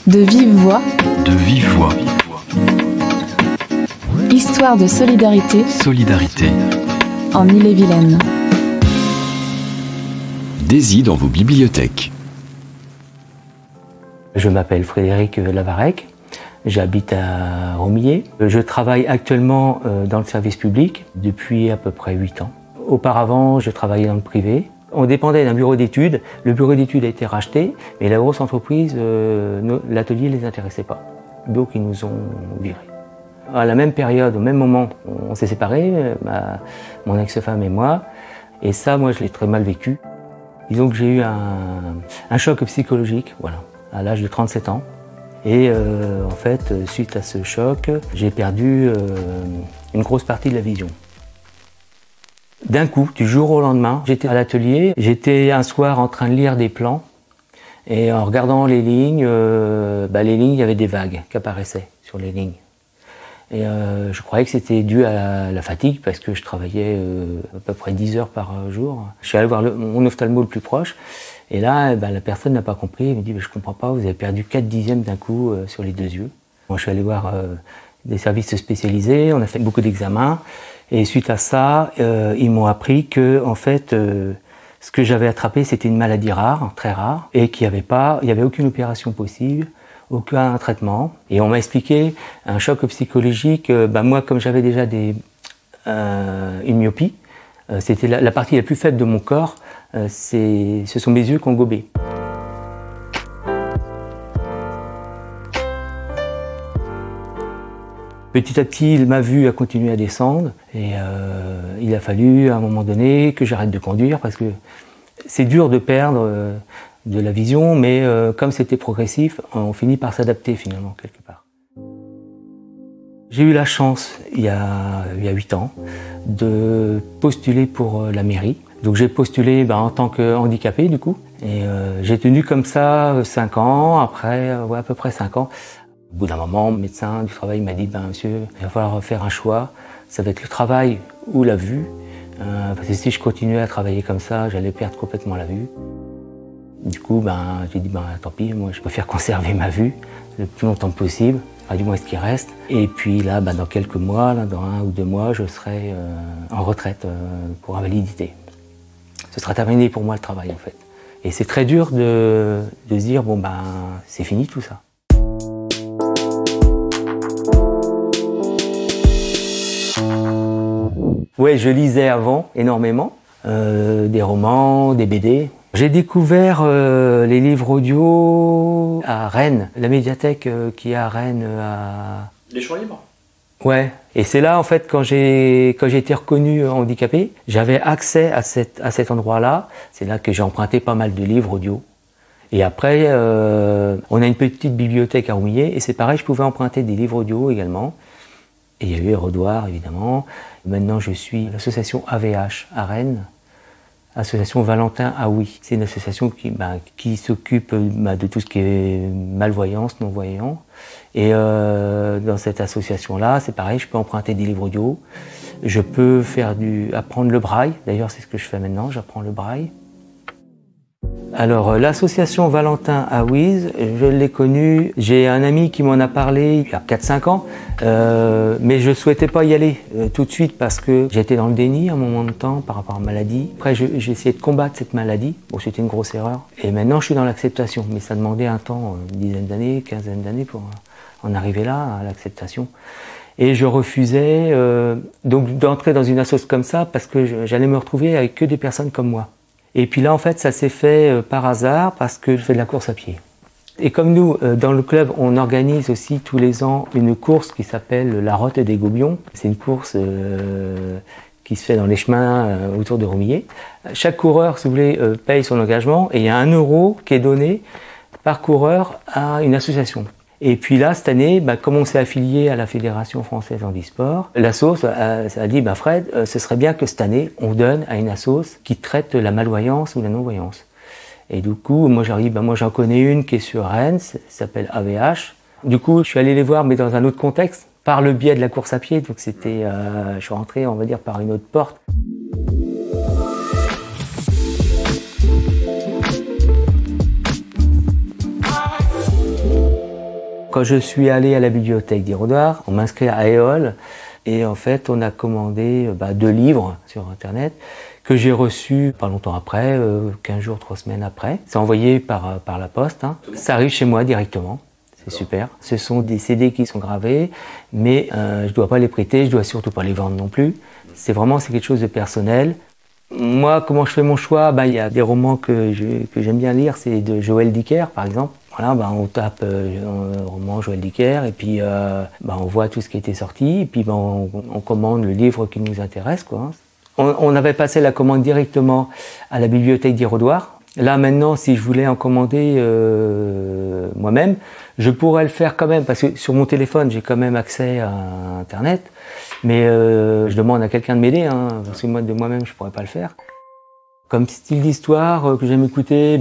De vive voix. De vive voix. Histoire de solidarité. Solidarité. En Ille-et-Vilaine. Daisy dans vos bibliothèques. Je m'appelle Frédéric Lavarec, j'habite à Romillet. Je travaille actuellement dans le service public depuis à peu près 8 ans. Auparavant, je travaillais dans le privé. On dépendait d'un bureau d'études. Le bureau d'études a été racheté, mais la grosse entreprise, l'atelier ne les intéressait pas. Donc ils nous ont virés. À la même période, au même moment, on s'est séparés, mon ex-femme et moi. Et ça, moi, je l'ai très mal vécu. Disons que j'ai eu un choc psychologique, voilà, à l'âge de 37 ans. Et en fait, suite à ce choc, j'ai perdu une grosse partie de la vision. D'un coup, du jour au lendemain, j'étais à l'atelier, j'étais un soir en train de lire des plans, et en regardant les lignes, il y avait des vagues qui apparaissaient sur les lignes. Et je croyais que c'était dû à la fatigue, parce que je travaillais à peu près 10 heures par jour. Je suis allé voir mon ophtalmo le plus proche, et là, la personne n'a pas compris. Il me dit, je comprends pas, vous avez perdu 4/10 d'un coup sur les 2 yeux. Moi, je suis allé voir des services spécialisés, on a fait beaucoup d'examens, et suite à ça, ils m'ont appris que, en fait, ce que j'avais attrapé, c'était une maladie rare, très rare, et qu'il n'y avait aucune opération possible, aucun traitement. Et on m'a expliqué un choc psychologique. Moi, comme j'avais déjà une myopie, c'était la partie la plus faible de mon corps, ce sont mes yeux qui ont gobé. Petit à petit, ma vue a continué à descendre et il a fallu à un moment donné que j'arrête de conduire parce que c'est dur de perdre de la vision, mais comme c'était progressif, on finit par s'adapter finalement quelque part. J'ai eu la chance, il y a 8 ans, de postuler pour la mairie. Donc j'ai postulé en tant que handicapé du coup, et j'ai tenu comme ça 5 ans, après à peu près 5 ans. Au bout d'un moment, le médecin du travail m'a dit monsieur, il va falloir faire un choix, ça va être le travail ou la vue, parce que si je continuais à travailler comme ça, j'allais perdre complètement la vue. Du coup, j'ai dit tant pis, moi je préfère conserver ma vue le plus longtemps possible, du moins ce qui reste. Et puis là, dans quelques mois, dans 1 ou 2 mois, je serai en retraite pour invalidité. Ce sera terminé pour moi le travail en fait. Et c'est très dur de se dire c'est fini tout ça. Ouais, je lisais avant énormément, des romans, des BD. J'ai découvert les livres audio à Rennes, la médiathèque qui est à Rennes. Les champs libres. Ouais, et c'est là en fait quand j'ai été reconnu handicapé, j'avais accès à cet endroit-là. C'est là que j'ai emprunté pas mal de livres audio. Et après, on a une petite bibliothèque à Romillet et c'est pareil, je pouvais emprunter des livres audio également. Et il y a eu Hérodoir, évidemment. Maintenant, je suis à l'association AVH à Rennes, association Valentin Aoui. C'est une association qui s'occupe de tout ce qui est malvoyance, non-voyant. Et dans cette association-là, c'est pareil, je peux emprunter des livres audio. Je peux apprendre le braille. D'ailleurs, c'est ce que je fais maintenant, j'apprends le braille. Alors, l'association Valentin Aoui, je l'ai connue, j'ai un ami qui m'en a parlé il y a 4-5 ans, mais je ne souhaitais pas y aller tout de suite parce que j'étais dans le déni à un moment de temps par rapport à la maladie. Après, j'ai essayé de combattre cette maladie, c'était une grosse erreur. Et maintenant, je suis dans l'acceptation, mais ça demandait un temps, une dizaine d'années, quinzaine d'années pour en arriver là, à l'acceptation. Et je refusais donc d'entrer dans une association comme ça parce que j'allais me retrouver avec que des personnes comme moi. Et puis là, en fait, ça s'est fait par hasard parce que je fais de la course à pied. Et comme nous, dans le club, on organise aussi tous les ans une course qui s'appelle la Rote des Gobions. C'est une course qui se fait dans les chemins autour de Romillet. Chaque coureur, si vous voulez, paye son engagement et il y a 1 € qui est donné par coureur à une association. Et puis là, cette année, comme on s'est affilié à la Fédération Française Handisport, l'asso a dit, Fred, ce serait bien que cette année, on donne à une asso qui traite la malvoyance ou la non-voyance. Et du coup, moi j'en connais une qui est sur Rennes, ça s'appelle AVH. Du coup, je suis allé les voir, mais dans un autre contexte, par le biais de la course à pied. Donc je suis rentré, on va dire, par une autre porte. Quand je suis allé à la bibliothèque d'Irodoire, on m'a inscrit à Éole et en fait on a commandé 2 livres sur internet que j'ai reçus pas longtemps après, 15 jours, 3 semaines après. C'est envoyé par la poste, hein. Ça arrive chez moi directement, c'est super. Ce sont des CD qui sont gravés, mais je dois pas les prêter, je dois surtout pas les vendre non plus. C'est quelque chose de personnel. Moi, comment je fais mon choix? Il y a des romans que j'aime bien lire, c'est de Joël Dicker par exemple. Voilà, on tape roman Joël Dicker et puis on voit tout ce qui a été sorti et puis on commande le livre qui nous intéresse, quoi. On avait passé la commande directement à la bibliothèque d'Irodoire. Là maintenant, si je voulais en commander moi-même, je pourrais le faire quand même parce que sur mon téléphone j'ai quand même accès à internet, mais je demande à quelqu'un de m'aider, hein, parce que de moi-même je pourrais pas le faire. Comme style d'histoire que j'aime écouter,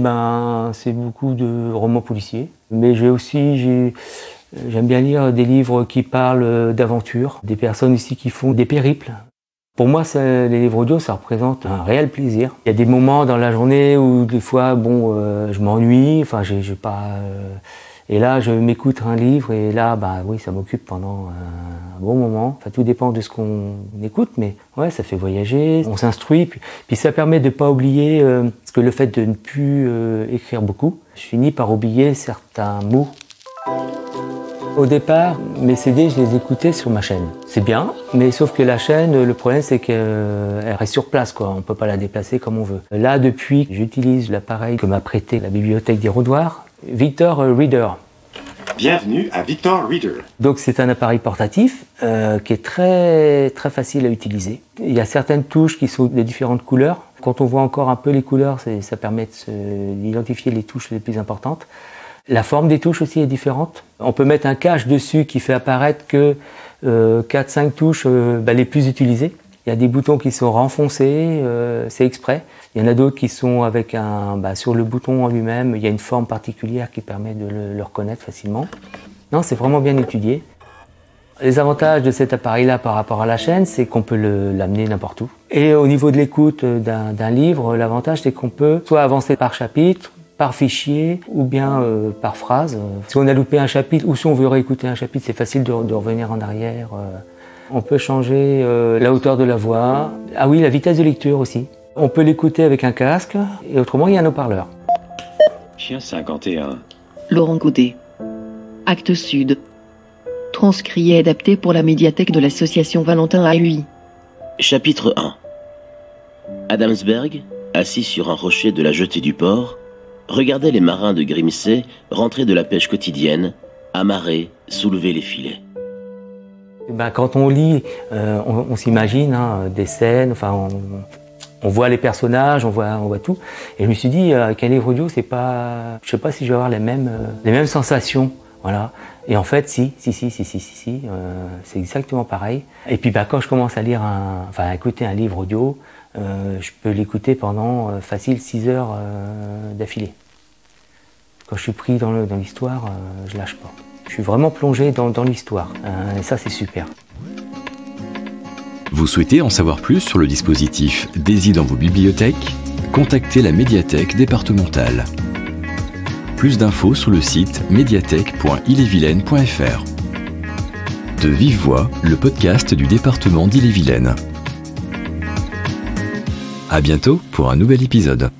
c'est beaucoup de romans policiers. Mais j'aime bien lire des livres qui parlent d'aventure, des personnes ici qui font des périples. Pour moi, les livres audio, ça représente un réel plaisir. Il y a des moments dans la journée où des fois, je m'ennuie, j'ai pas. Et là, je m'écoute un livre et là, oui, ça m'occupe pendant un bon moment. Enfin, tout dépend de ce qu'on écoute, mais ouais, ça fait voyager, on s'instruit, puis ça permet de pas oublier, parce que le fait de ne plus écrire beaucoup, je finis par oublier certains mots. Au départ, mes CD, je les écoutais sur ma chaîne. C'est bien, mais sauf que la chaîne, le problème, c'est qu'elle reste sur place, quoi. On peut pas la déplacer comme on veut. Là, depuis, j'utilise l'appareil que m'a prêté la bibliothèque d'Irodoire, Victor Reader. Bienvenue à Victor Reader. Donc c'est un appareil portatif qui est très très facile à utiliser. Il y a certaines touches qui sont de différentes couleurs. Quand on voit encore un peu les couleurs, ça permet d'identifier les touches les plus importantes. La forme des touches aussi est différente. On peut mettre un cache dessus qui fait apparaître que 4-5 touches les plus utilisées. Il y a des boutons qui sont renfoncés, c'est exprès. Il y en a d'autres qui sont avec sur le bouton en lui-même, il y a une forme particulière qui permet de le reconnaître facilement. Non, c'est vraiment bien étudié. Les avantages de cet appareil-là par rapport à la chaîne, c'est qu'on peut l'amener n'importe où. Et au niveau de l'écoute d'un livre, l'avantage c'est qu'on peut soit avancer par chapitre, par fichier ou bien par phrase. Si on a loupé un chapitre ou si on veut réécouter un chapitre, c'est facile de revenir en arrière. On peut changer la hauteur de la voix. Ah oui, la vitesse de lecture aussi. On peut l'écouter avec un casque et autrement il y a un haut-parleur. Chien 51. Laurent Godet. Actes Sud. Transcrit et adapté pour la médiathèque de l'association Valentin AUI. Chapitre 1. Adamsberg, assis sur un rocher de la jetée du port, regardait les marins de Grimsey rentrer de la pêche quotidienne, amarrer, soulever les filets. Quand on lit, on s'imagine des scènes, on voit les personnages, on voit tout. Et je me suis dit qu'un livre audio, je sais pas si je vais avoir les mêmes sensations, voilà. Et en fait, si, c'est exactement pareil. Et puis quand je commence à lire écouter un livre audio, je peux l'écouter pendant facile 6 heures d'affilée. Quand je suis pris dans l'histoire, je lâche pas. Je suis vraiment plongé dans l'histoire. Et ça, c'est super. Vous souhaitez en savoir plus sur le dispositif DESI dans vos bibliothèques? Contactez la médiathèque départementale. Plus d'infos sur le site médiathèque.ille-et-vilaine.fr. De vive voix, le podcast du département d'Ille-et-Vilaine. À bientôt pour un nouvel épisode.